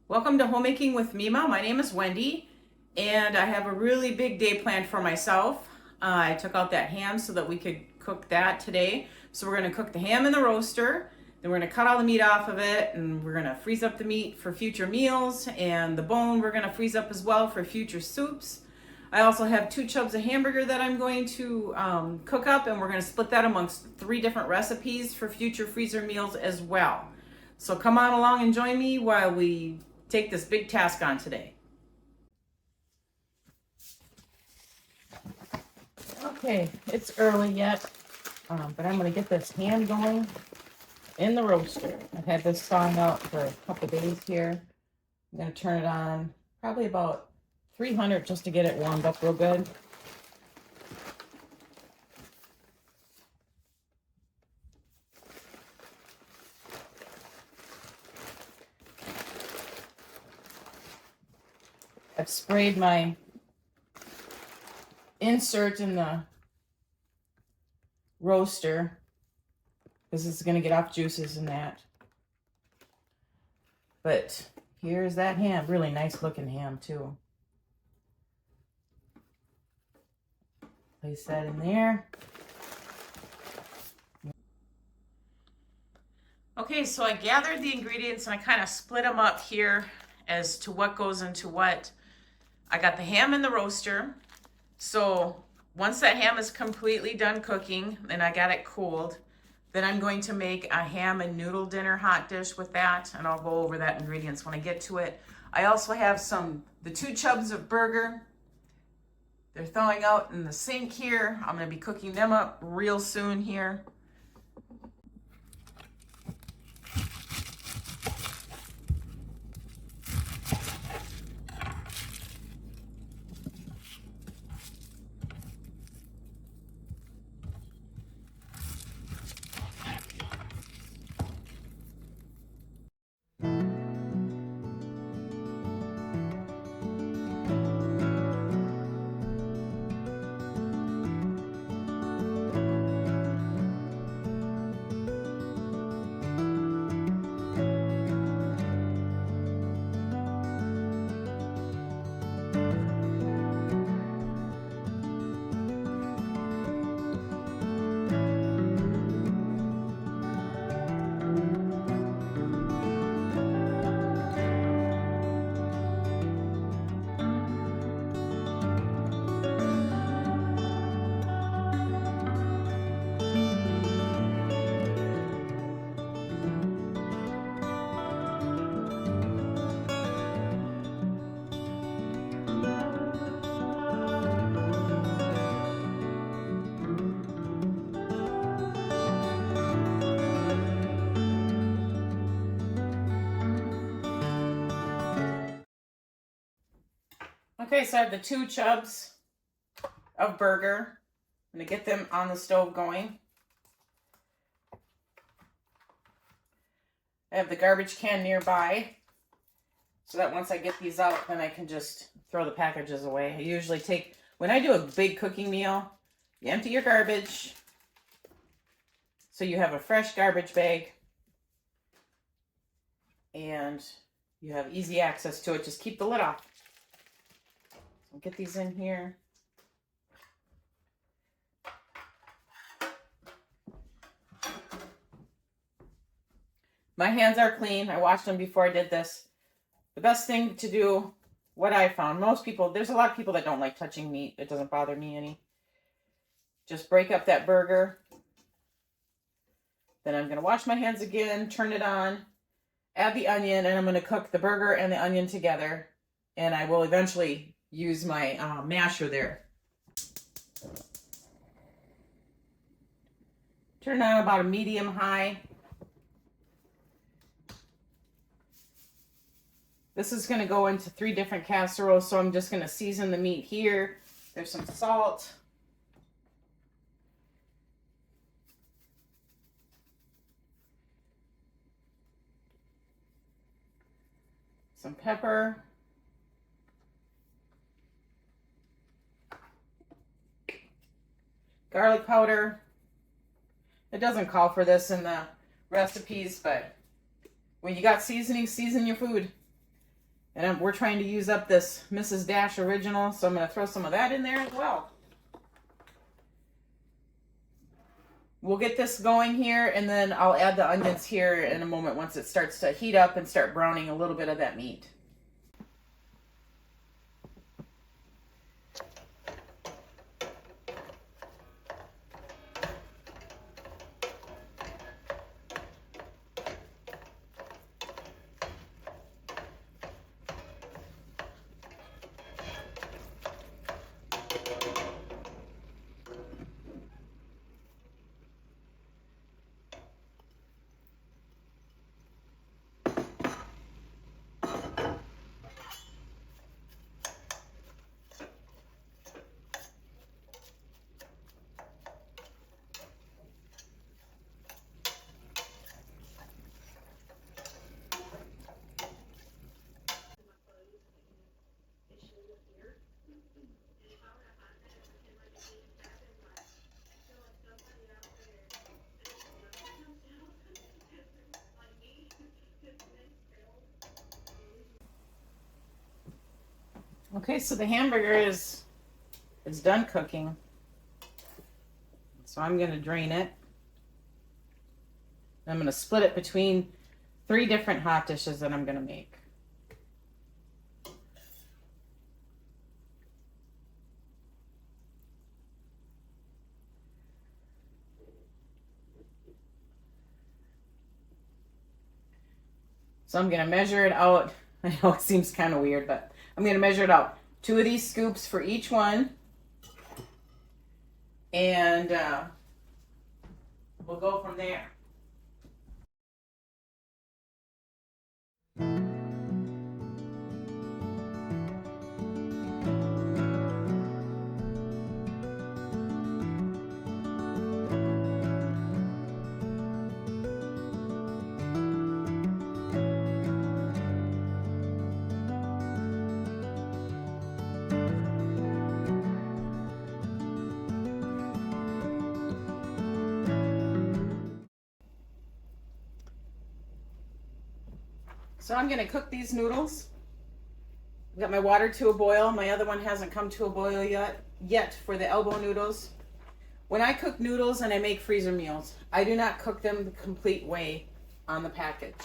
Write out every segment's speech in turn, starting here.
Welcome to Homemaking with Mima. My name is Wendy, and I have a really big day planned for myself. I took out that ham so that we could cook that today. So we're going to cook the ham in the roaster, then we're going to cut all the meat off of it, and we're going to freeze up the meat for future meals, and the bone we're going to freeze up as well for future soups. I also have 2 chubs of hamburger that I'm going to cook up, and we're going to split that amongst 3 different recipes for future freezer meals as well. So come on along and join me while we take this big task on today. Okay, it's early yet, but I'm going to get this ham going in the roaster. I've had this sawing out for a couple days here. I'm going to turn it on probably about 300 just to get it warmed up real good. I've sprayed my insert in the roaster because it's going to get off juices and that. But here's that ham. Really nice looking ham too. Place that in there. Okay, so I gathered the ingredients and I kind of split them up here as to what goes into what. I got the ham in the roaster. So once that ham is completely done cooking and I got it cooled, then I'm going to make a ham and noodle dinner hot dish with that, and I'll go over that ingredients when I get to it. I also have the 2 chubs of burger. They're thawing out in the sink here. I'm going to be cooking them up real soon here. Okay, so I have the 2 chubs of burger. I'm going to get them on the stove going. I have the garbage can nearby so that once I get these out, then I can just throw the packages away. I usually when I do a big cooking meal, you empty your garbage so you have a fresh garbage bag and you have easy access to it. Just keep the lid off. I'll get these in here. My hands are clean. I washed them before I did this. The best thing to do, what I found, there's a lot of people that don't like touching meat. It doesn't bother me any. Just break up that burger. Then I'm going to wash my hands again, turn it on, add the onion, and I'm going to cook the burger and the onion together. And I will eventually use my masher there. Turn on about a medium high. This is going to go into 3 different casseroles, so I'm just going to season the meat here. There's some salt. Some pepper. Garlic powder. It doesn't call for this in the recipes, but when you got seasoning, season your food. And we're trying to use up this Mrs. Dash original, so I'm going to throw some of that in there as well. We'll get this going here, and then I'll add the onions here in a moment once it starts to heat up and start browning a little bit of that meat. Okay, so the hamburger is done cooking. So I'm going to drain it. I'm going to split it between 3 different hot dishes that I'm going to make. So I'm going to measure it out. I know it seems kind of weird, but I'm going to measure it out. 2 of these scoops for each one. And we'll go from there. So I'm going to cook these noodles. I've got my water to a boil. My other one hasn't come to a boil yet for the elbow noodles. When I cook noodles and I make freezer meals, I do not cook them the complete way on the package.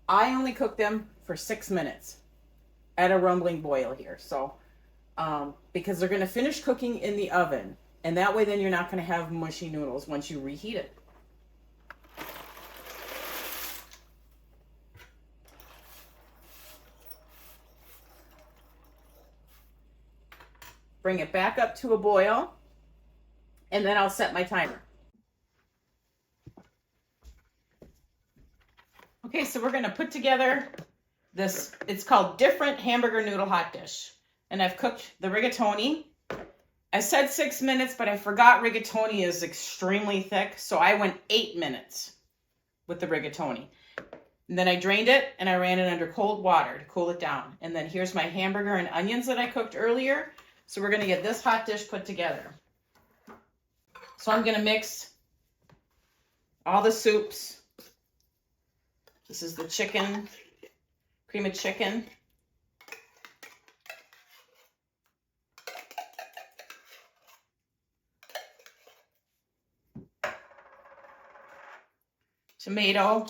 I only cook them for 6 minutes at a rumbling boil here. So, because they're going to finish cooking in the oven. And that way then you're not going to have mushy noodles once you reheat it. Bring it back up to a boil, and then I'll set my timer. Okay, so we're gonna put together this, it's called Different Hamburger Noodle Hot Dish. And I've cooked the rigatoni. I said 6 minutes, but I forgot rigatoni is extremely thick, so I went 8 minutes with the rigatoni. And then I drained it, and I ran it under cold water to cool it down. And then here's my hamburger and onions that I cooked earlier. So we're going to get this hot dish put together. So I'm going to mix all the soups. This is the chicken, cream of chicken. Tomato.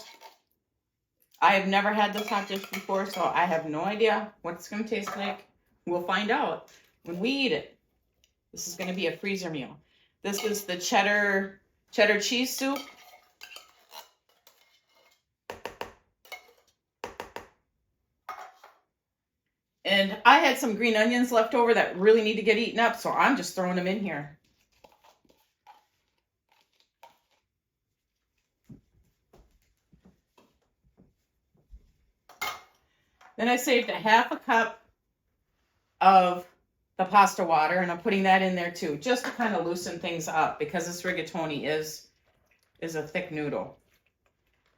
I have never had this hot dish before, so I have no idea what it's going to taste like. We'll find out when we eat it. This is going to be a freezer meal. This is the cheddar cheese soup. And I had some green onions left over that really need to get eaten up, so I'm just throwing them in here. Then I saved a half a cup of the pasta water, and I'm putting that in there too, just to kind of loosen things up because this rigatoni is a thick noodle.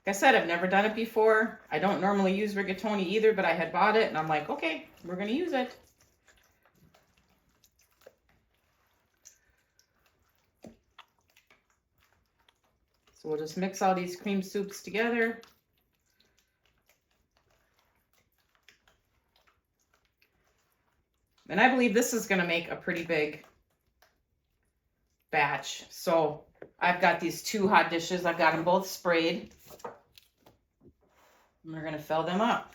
Like I said, I've never done it before. I don't normally use rigatoni either, but I had bought it, and I'm like, okay, we're going to use it. So we'll just mix all these cream soups together. And I believe this is going to make a pretty big batch. So I've got these 2 hot dishes. I've got them both sprayed. And we're going to fill them up.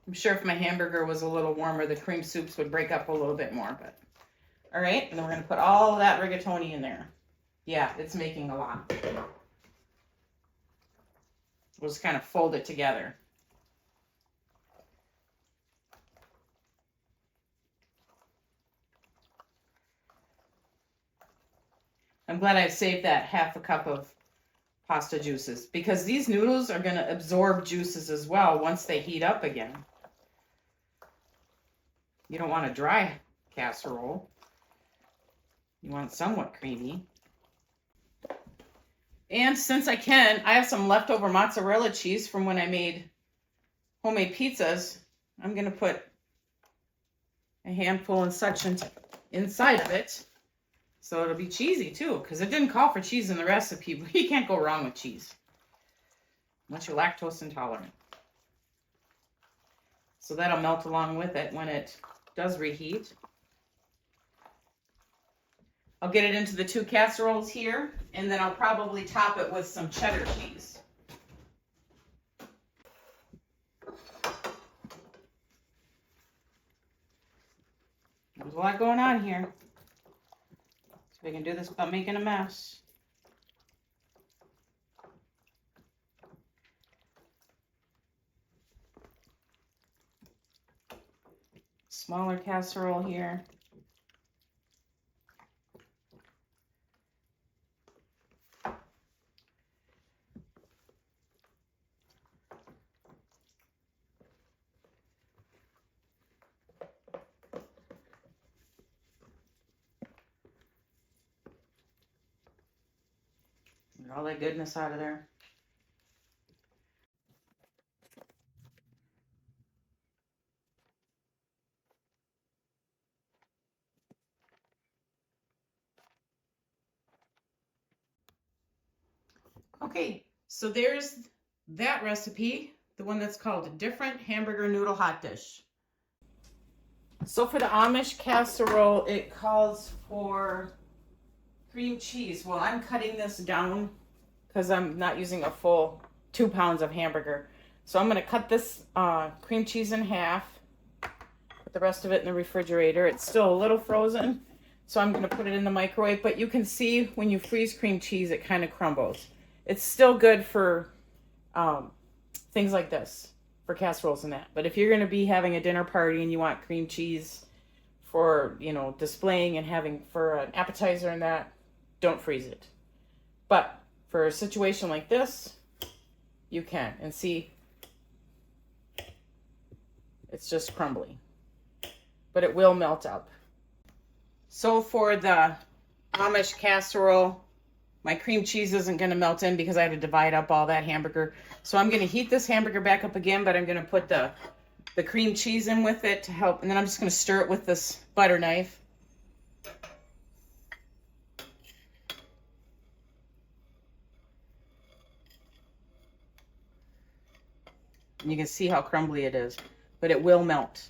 I'm sure if my hamburger was a little warmer, the cream soups would break up a little bit more, but all right. And then we're going to put all of that rigatoni in there. Yeah, it's making a lot. We'll just kind of fold it together. I'm glad I saved that half a cup of pasta juices because these noodles are going to absorb juices as well once they heat up again. You don't want a dry casserole. You want it somewhat creamy. And since I have some leftover mozzarella cheese from when I made homemade pizzas. I'm going to put a handful and such inside of it. So it'll be cheesy too, because it didn't call for cheese in the recipe, but you can't go wrong with cheese. Unless you're lactose intolerant. So that'll melt along with it when it does reheat. I'll get it into the 2 casseroles here, and then I'll probably top it with some cheddar cheese. There's a lot going on here. So we can do this without making a mess. Smaller casserole here. Get all that goodness out of there. Okay, so there's that recipe, the one that's called a different hamburger noodle hot dish. So for the Amish casserole, it calls for cream cheese. Well, I'm cutting this down because I'm not using a full 2 pounds of hamburger. So I'm going to cut this cream cheese in half, put the rest of it in the refrigerator. It's still a little frozen, so I'm going to put it in the microwave. But you can see when you freeze cream cheese, it kind of crumbles. It's still good for things like this, for casseroles and that. But if you're going to be having a dinner party and you want cream cheese for, you know, displaying and having for an appetizer and that, don't freeze it. But for a situation like this, you can. And see, it's just crumbly. But it will melt up. So for the Amish casserole, my cream cheese isn't going to melt in because I had to divide up all that hamburger. So I'm going to heat this hamburger back up again, but I'm going to put the cream cheese in with it to help. And then I'm just going to stir it with this butter knife. And you can see how crumbly it is, but it will melt.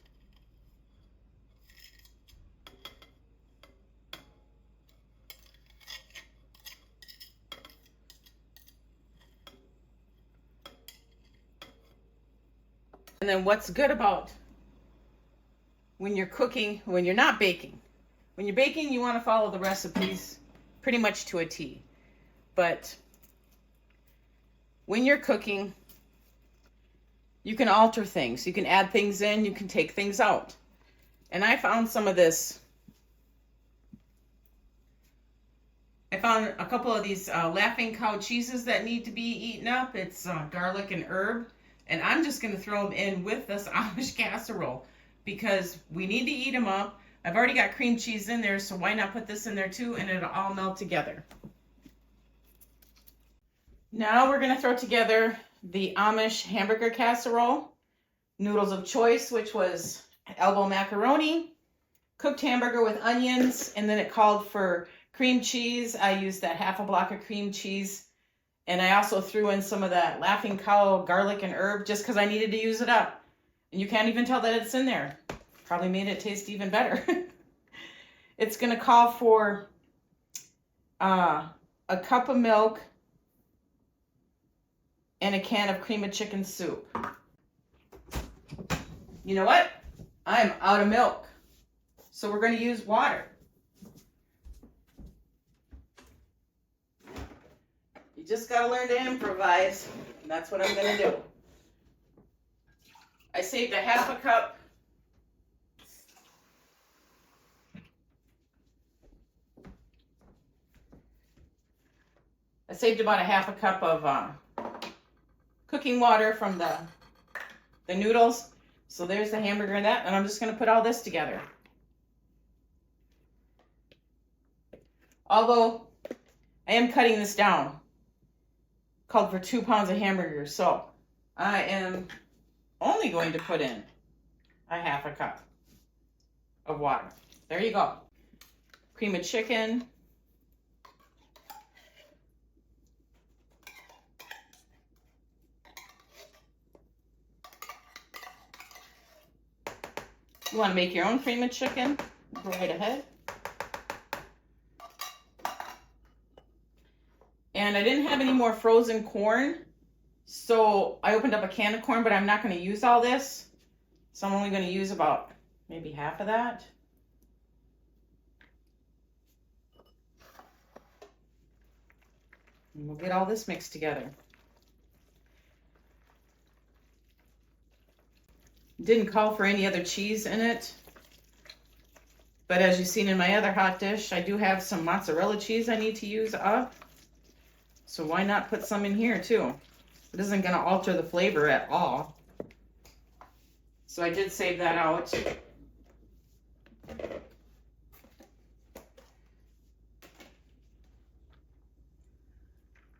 And then what's good about when you're cooking, when you're not baking. When you're baking, you want to follow the recipes pretty much to a T. But when you're cooking, you can alter things. You can add things in, you can take things out. And I found some of this. I found a couple of these Laughing Cow cheeses that need to be eaten up. It's garlic and herb. And I'm just going to throw them in with this Amish casserole because we need to eat them up. I've already got cream cheese in there, so why not put this in there too, and it'll all melt together. Now we're going to throw together the Amish hamburger casserole, noodles of choice, which was elbow macaroni, cooked hamburger with onions, and then it called for cream cheese. I used that half a block of cream cheese And I also threw in some of that Laughing Cow garlic and herb just because I needed to use it up. And you can't even tell that it's in there. Probably made it taste even better. It's going to call for a cup of milk and a can of cream of chicken soup. You know what? I'm out of milk. So we're going to use water. You just got to learn to improvise. And that's what I'm going to do. I saved a half a cup. I saved about a half a cup of cooking water from the noodles. So there's the hamburger and that, and I'm just going to put all this together. Although I am cutting this down. Called for 2 pounds of hamburgers, so I am only going to put in a half a cup of water. There you go. Cream of chicken. You want to make your own cream of chicken? Go right ahead. And I didn't have any more frozen corn, so I opened up a can of corn, but I'm not going to use all this. So I'm only going to use about maybe half of that. And we'll get all this mixed together. Didn't call for any other cheese in it. But as you've seen in my other hot dish, I do have some mozzarella cheese I need to use up. So why not put some in here too? It isn't going to alter the flavor at all. So I did save that out. A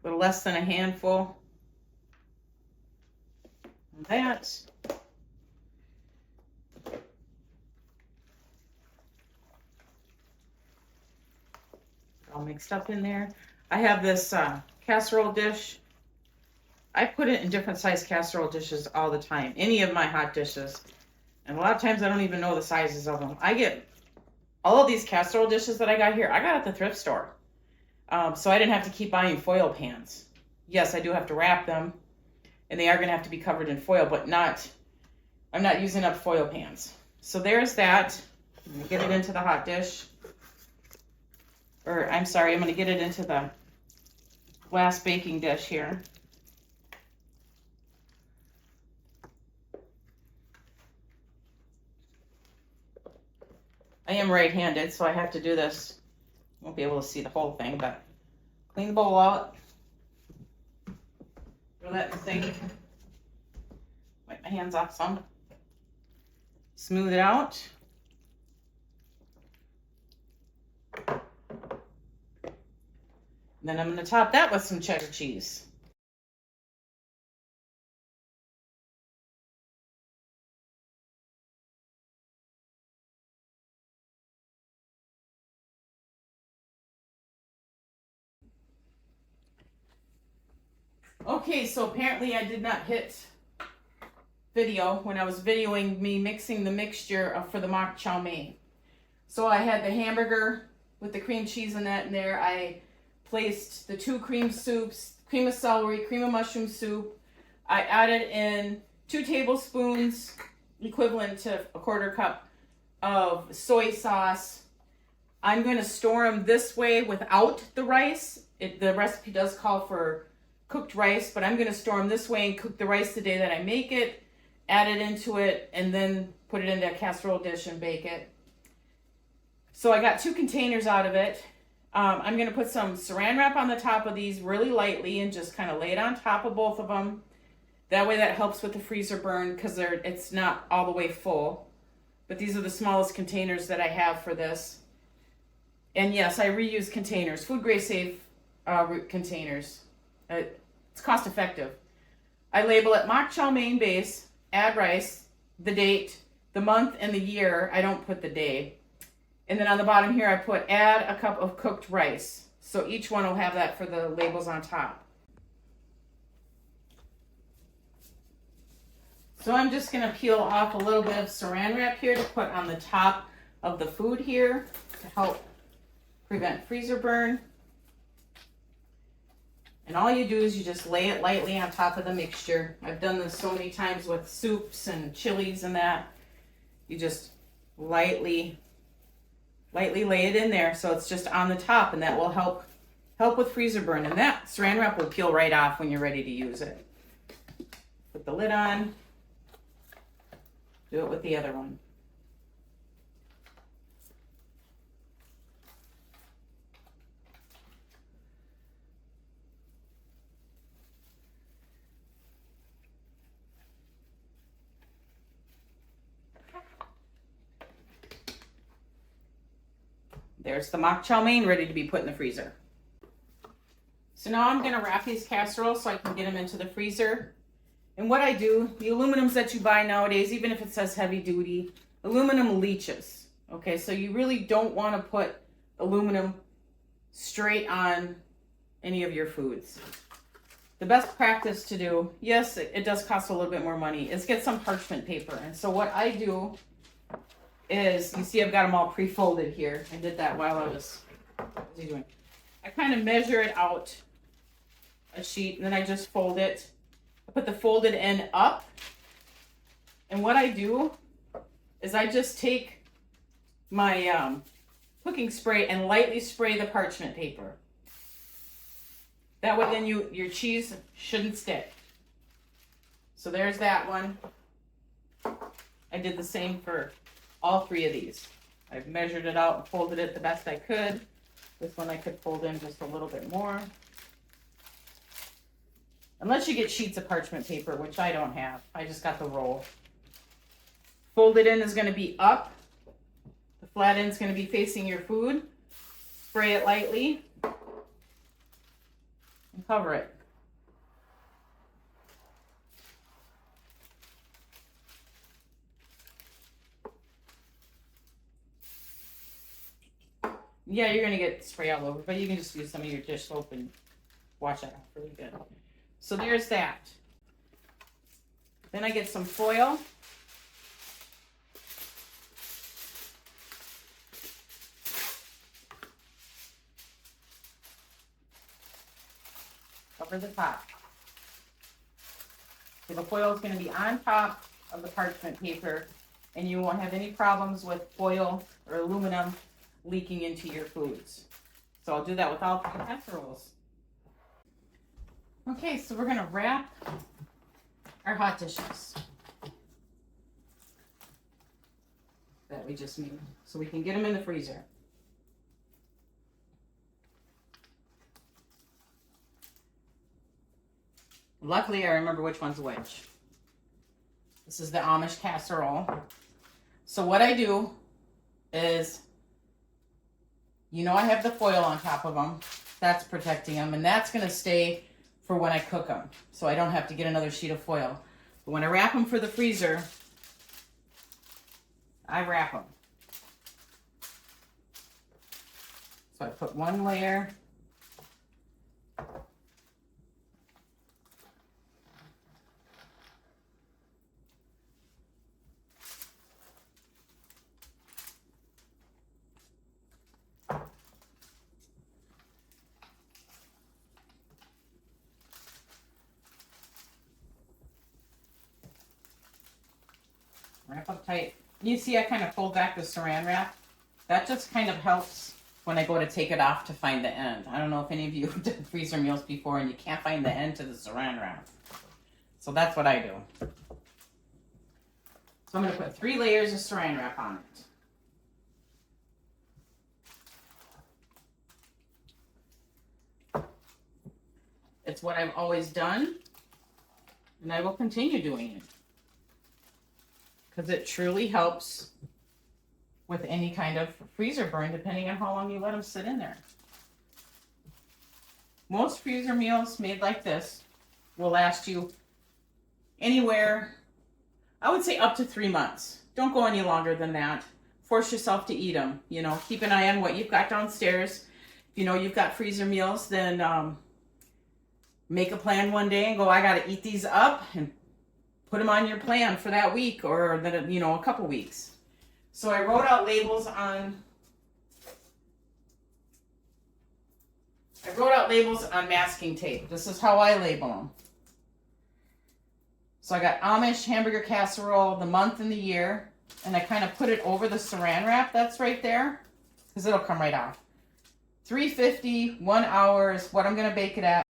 little less than a handful of that. All mixed up in there. I have this casserole dish. I put it in different size casserole dishes all the time. Any of my hot dishes. And a lot of times I don't even know the sizes of them. I get all of these casserole dishes that I got here. I got at the thrift store. So I didn't have to keep buying foil pans. Yes, I do have to wrap them. And they are going to have to be covered in foil. But I'm not using up foil pans. So there's that. I'm going to get it into the hot dish. Or I'm sorry, I'm going to get it into the glass baking dish here. I am right-handed, so I have to do this. Won't be able to see the whole thing, but clean the bowl out. Throw that in the sink. Wipe my hands off some. Smooth it out. Then I'm going to top that with some cheddar cheese. Okay, so apparently I did not hit video when I was videoing me mixing the mixture for the mock chow mein. So I had the hamburger with the cream cheese and that in there. I placed the 2 cream soups, cream of celery, cream of mushroom soup. I added in 2 tablespoons, equivalent to a 1/4 cup of soy sauce. I'm going to store them this way without the rice. The recipe does call for cooked rice, but I'm going to store them this way and cook the rice the day that I make it, add it into it, and then put it into a casserole dish and bake it. So I got 2 containers out of it. I'm going to put some saran wrap on the top of these really lightly and just kind of lay it on top of both of them. That way that helps with the freezer burn because it's not all the way full. But these are the smallest containers that I have for this. And yes, I reuse containers, food grade safe containers. It's cost effective. I label it mock chow mein base, add rice, the date, the month, and the year. I don't put the day. And then on the bottom here, I put add a cup of cooked rice. So each one will have that for the labels on top. So I'm just gonna peel off a little bit of saran wrap here to put on the top of the food here to help prevent freezer burn. And all you do is you just lay it lightly on top of the mixture. I've done this so many times with soups and chilies and that. You just lightly lay it in there so it's just on the top, and that will help with freezer burn. And that saran wrap will peel right off when you're ready to use it. Put the lid on. Do it with the other one. There's the mock chow mein ready to be put in the freezer. So now I'm gonna wrap these casseroles so I can get them into the freezer. And what I do, the aluminums that you buy nowadays, even if it says heavy duty, aluminum leaches. Okay, so you really don't wanna put aluminum straight on any of your foods. The best practice to do, yes, it does cost a little bit more money, is get some parchment paper. And so what I do is, you see I've got them all pre-folded here. I did that while I was, what was he doing? I kind of measure it out, a sheet, and then I just fold it. I put the folded end up. And what I do is I just take my cooking spray and lightly spray the parchment paper. That way then your cheese shouldn't stick. So there's that one. I did the same for all three of these. I've measured it out and folded it the best I could. This one I could fold in just a little bit more. Unless you get sheets of parchment paper, which I don't have. I just got the roll. Folded in is going to be up. The flat end is going to be facing your food. Spray it lightly. And cover it. Yeah, you're gonna get spray all over, but you can just use some of your dish soap and wash that off really good. So there's that. Then I get some foil. Cover the top. So the foil is going to be on top of the parchment paper, and you won't have any problems with foil or aluminum leaking into your foods. So I'll do that with all three casseroles. Okay, so we're going to wrap our hot dishes that we just made so we can get them in the freezer. Luckily, I remember which one's which. This is the Amish casserole. So what I do is, you know, I have the foil on top of them. That's protecting them, and that's going to stay for when I cook them. So I don't have to get another sheet of foil. But when I wrap them for the freezer, I wrap them. So I put one layer. Wrap up tight. You see I kind of fold back the saran wrap. That just kind of helps when I go to take it off to find the end. I don't know if any of you have done freezer meals before and you can't find the end to the saran wrap. So that's what I do. So I'm going to put 3 layers of saran wrap on it. It's what I've always done, and I will continue doing it, because it truly helps with any kind of freezer burn, depending on how long you let them sit in there. Most freezer meals made like this will last you anywhere, I would say, up to 3 months. Don't go any longer than that. Force yourself to eat them. You know, keep an eye on what you've got downstairs. If you know you've got freezer meals, then make a plan one day and go, I got to eat these up and put them on your plan for that week or the, you know, a couple weeks. So I wrote out labels on masking tape. This is how I label them. So I got Amish hamburger casserole, the month and the year, and I kind of put it over the saran wrap that's right there because it'll come right off. 350, 1 hour is what I'm going to bake it at.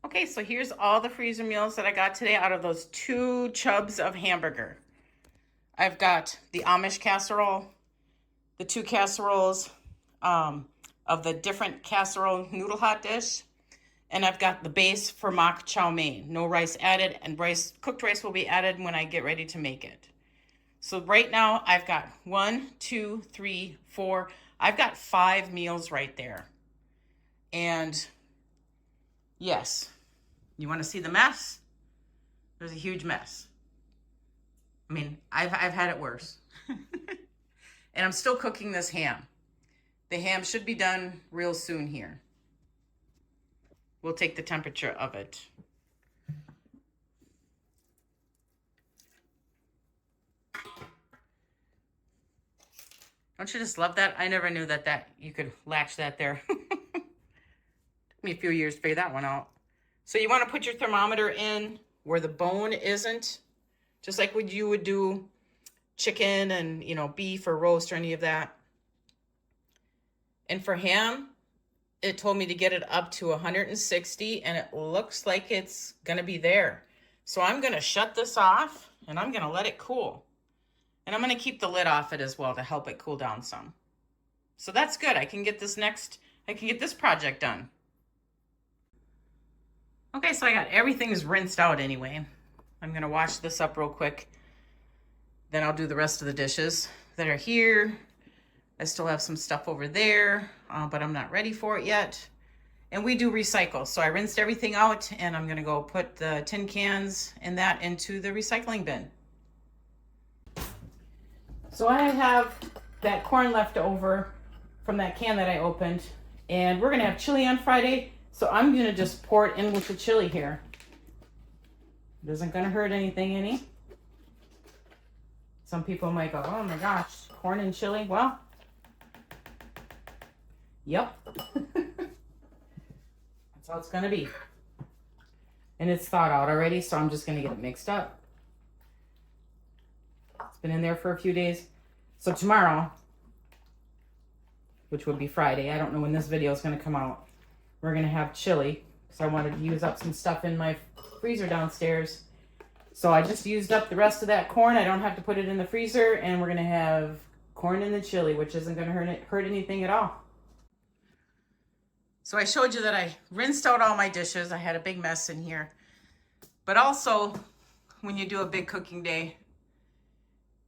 Okay, so here's all the freezer meals that I got today out of those 2 chubs of hamburger. I've got the Amish casserole, the 2 casseroles of the different casserole noodle hot dish, and I've got the base for mock chow mein. No rice added, and cooked rice will be added when I get ready to make it. So right now I've got 1, 2, 3, 4. I've got 5 meals right there. And yes, you want to see the mess? There's a huge mess. I mean, I've had it worse. And I'm still cooking this ham. The ham should be done real soon here. We'll take the temperature of it. Don't you just love that? I never knew that you could latch that there. Took me a few years to figure that one out. So you want to put your thermometer in where the bone isn't, just like what you would do chicken and, you know, beef or roast or any of that. And for ham, it told me to get it up to 160, and it looks like it's going to be there. So I'm going to shut this off and I'm going to let it cool. And I'm going to keep the lid off it as well to help it cool down some. So that's good. I can get this project done. Okay, so I got everything's rinsed out anyway. I'm going to wash this up real quick. Then I'll do the rest of the dishes that are here. I still have some stuff over there, but I'm not ready for it yet. And we do recycle. So I rinsed everything out, and I'm going to go put the tin cans and that into the recycling bin. So I have that corn left over from that can that I opened, and we're going to have chili on Friday. So I'm going to just pour it in with the chili here. It isn't going to hurt anything any. Some people might go, oh my gosh, corn and chili. Well, yep. That's how it's going to be. And it's thawed out already, so I'm just going to get it mixed up. It's been in there for a few days. So tomorrow, which would be Friday, I don't know when this video is going to come out, we're going to have chili, because I wanted to use up some stuff in my freezer downstairs. So I just used up the rest of that corn. I don't have to put it in the freezer, and we're going to have corn in the chili, which isn't going to hurt anything at all. So I showed you that I rinsed out all my dishes. I had a big mess in here. But also, when you do a big cooking day,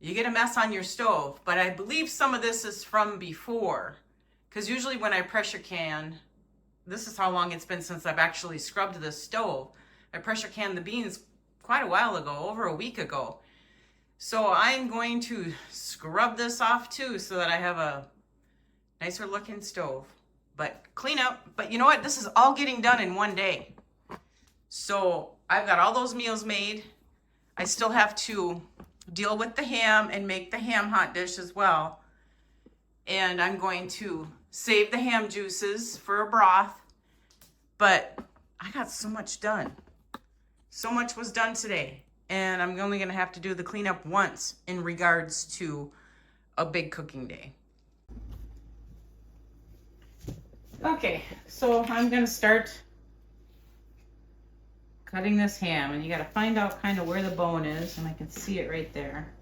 you get a mess on your stove. But I believe some of this is from before, because usually when I pressure can, this is how long it's been since I've actually scrubbed this stove. I pressure canned the beans quite a while ago, over a week ago. So I'm going to scrub this off too, so that I have a nicer looking stove. But clean up, but you know what? This is all getting done in one day. So I've got all those meals made. I still have to deal with the ham and make the ham hot dish as well. And I'm going to save the ham juices for a broth. But I got so much done. So much was done today. And I'm only going to have to do the cleanup once in regards to a big cooking day. Okay, so I'm going to start cutting this ham. And you got to find out kind of where the bone is. And I can see it right there.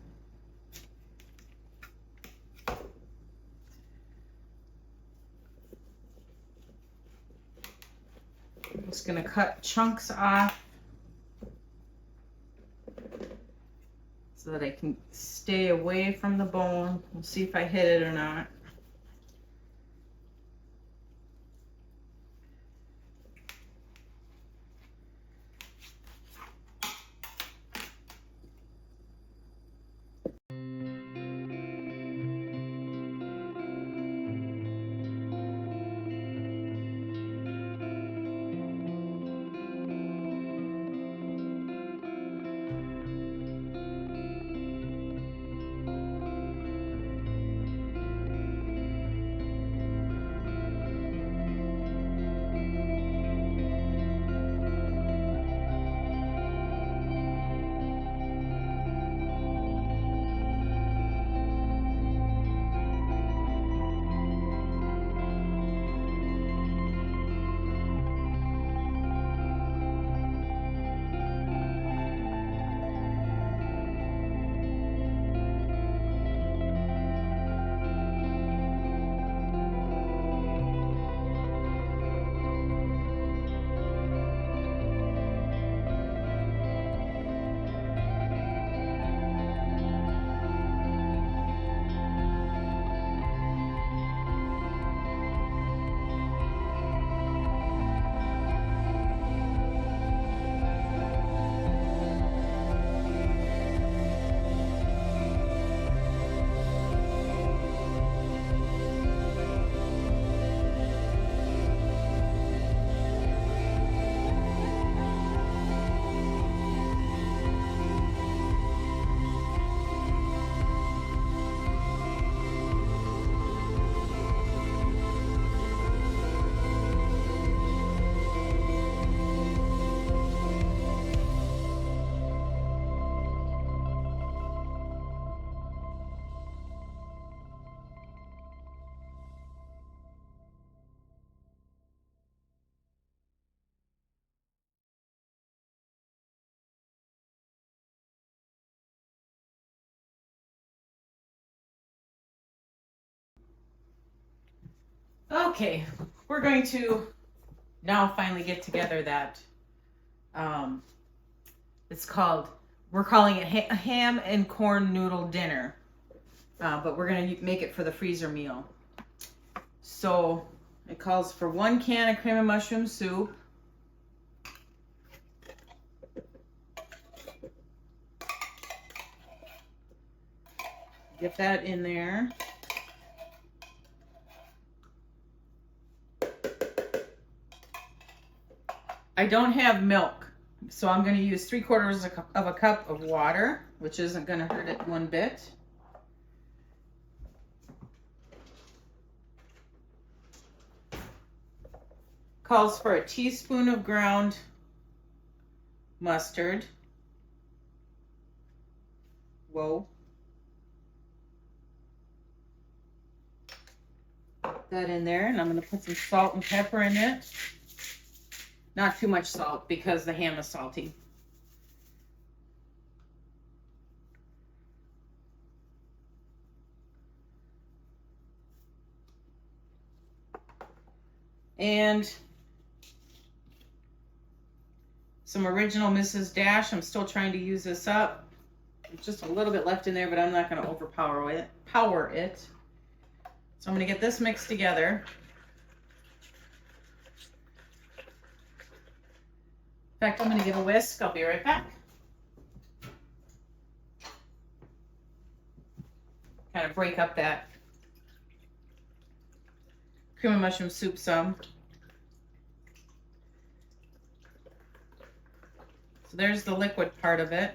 just gonna cut chunks off so that I can stay away from the bone. We'll see if I hit it or not. Okay, we're going to now finally get together that, we're calling it a ham and corn noodle dinner, but we're going to make it for the freezer meal. So it calls for 1 can of cream of mushroom soup, get that in there. I don't have milk, so I'm going to use 3/4 of a cup of water, which isn't going to hurt it one bit. Calls for a teaspoon of ground mustard. Whoa. Put that in there, and I'm going to put some salt and pepper in it. Not too much salt because the ham is salty. And some original Mrs. Dash. I'm still trying to use this up. There's just a little bit left in there, but I'm not going to overpower it. So I'm going to get this mixed together. In fact, I'm going to give a whisk. I'll be right back. Kind of break up that cream of mushroom soup some. So there's the liquid part of it,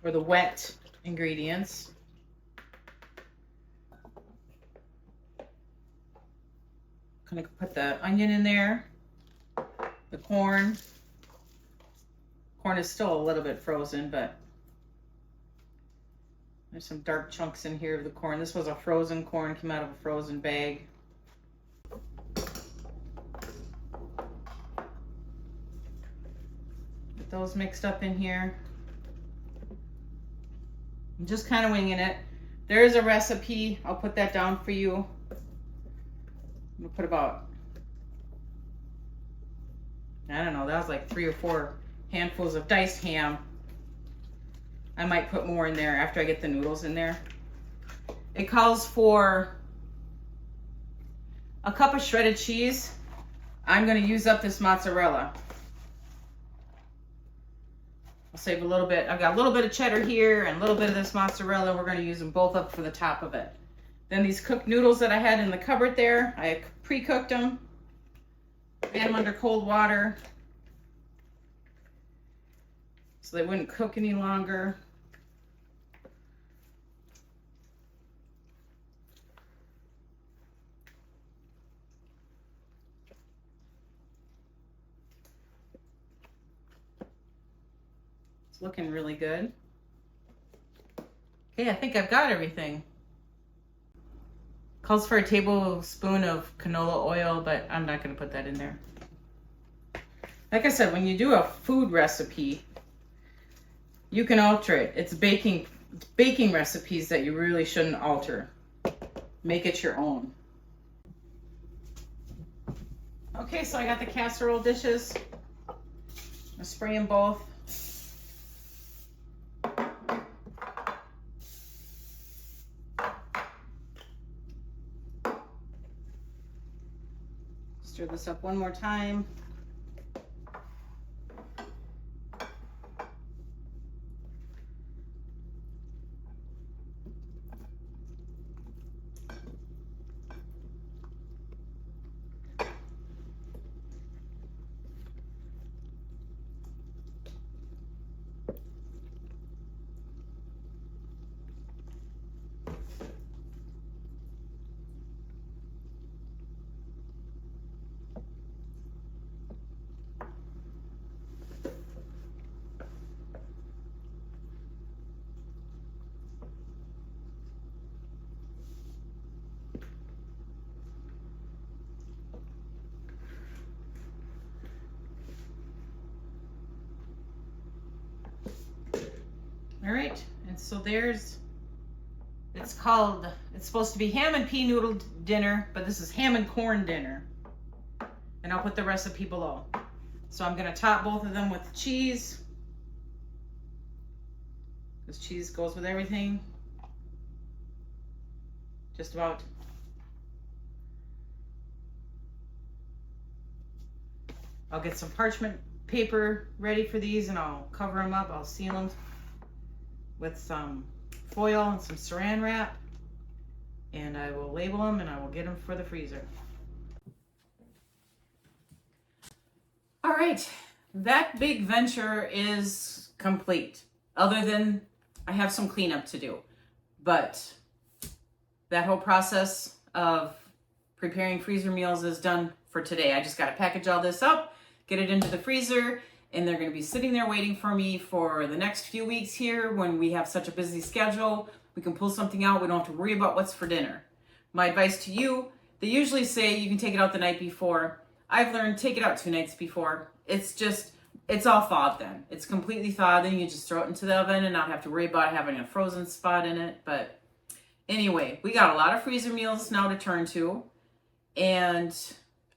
or the wet ingredients. Kind of put the onion in there. The corn. Corn is still a little bit frozen, but there's some dark chunks in here of the corn. This was a frozen corn, came out of a frozen bag. Get those mixed up in here. I'm just kind of winging it. There is a recipe. I'll put that down for you. I'm gonna put about I don't know, that was like 3 or 4 handfuls of diced ham. I might put more in there after I get the noodles in there. It calls for a cup of shredded cheese. I'm going to use up this mozzarella. I'll save a little bit. I've got a little bit of cheddar here and a little bit of this mozzarella. We're going to use them both up for the top of it. Then these cooked noodles that I had in the cupboard there, I pre-cooked them. I had them under cold water so they wouldn't cook any longer. It's looking really good. Okay, I think I've got everything. Calls for a tablespoon of canola oil, but I'm not going to put that in there. Like I said, when you do a food recipe, you can alter it. It's baking recipes that you really shouldn't alter. Make it your own. Okay, so I got the casserole dishes. I'll spray them both. Stir this up one more time. All right, and so there's, it's supposed to be ham and pea noodle dinner, but this is ham and corn dinner. And I'll put the recipe below. So I'm gonna top both of them with cheese. This cheese goes with everything. Just about. I'll get some parchment paper ready for these and I'll cover them up. I'll seal them with some foil and some saran wrap, and I will label them and I will get them for the freezer. All right, that big venture is complete, other than I have some cleanup to do. But that whole process of preparing freezer meals is done for today. I just got to package all this up, get it into the freezer, and they're going to be sitting there waiting for me for the next few weeks here when we have such a busy schedule. We can pull something out. We don't have to worry about what's for dinner. My advice to you, they usually say you can take it out the night before. I've learned take it out 2 nights before. It's all thawed then. It's completely thawed. Then you just throw it into the oven and not have to worry about having a frozen spot in it. But anyway, we got a lot of freezer meals now to turn to. And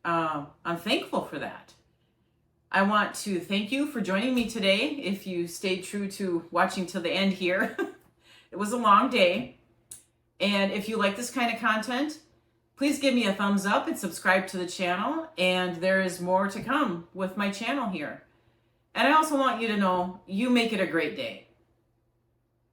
I'm thankful for that. I want to thank you for joining me today. If you stayed true to watching till the end here, it was a long day. And if you like this kind of content, please give me a thumbs up and subscribe to the channel. And there is more to come with my channel here. And I also want you to know you make it a great day.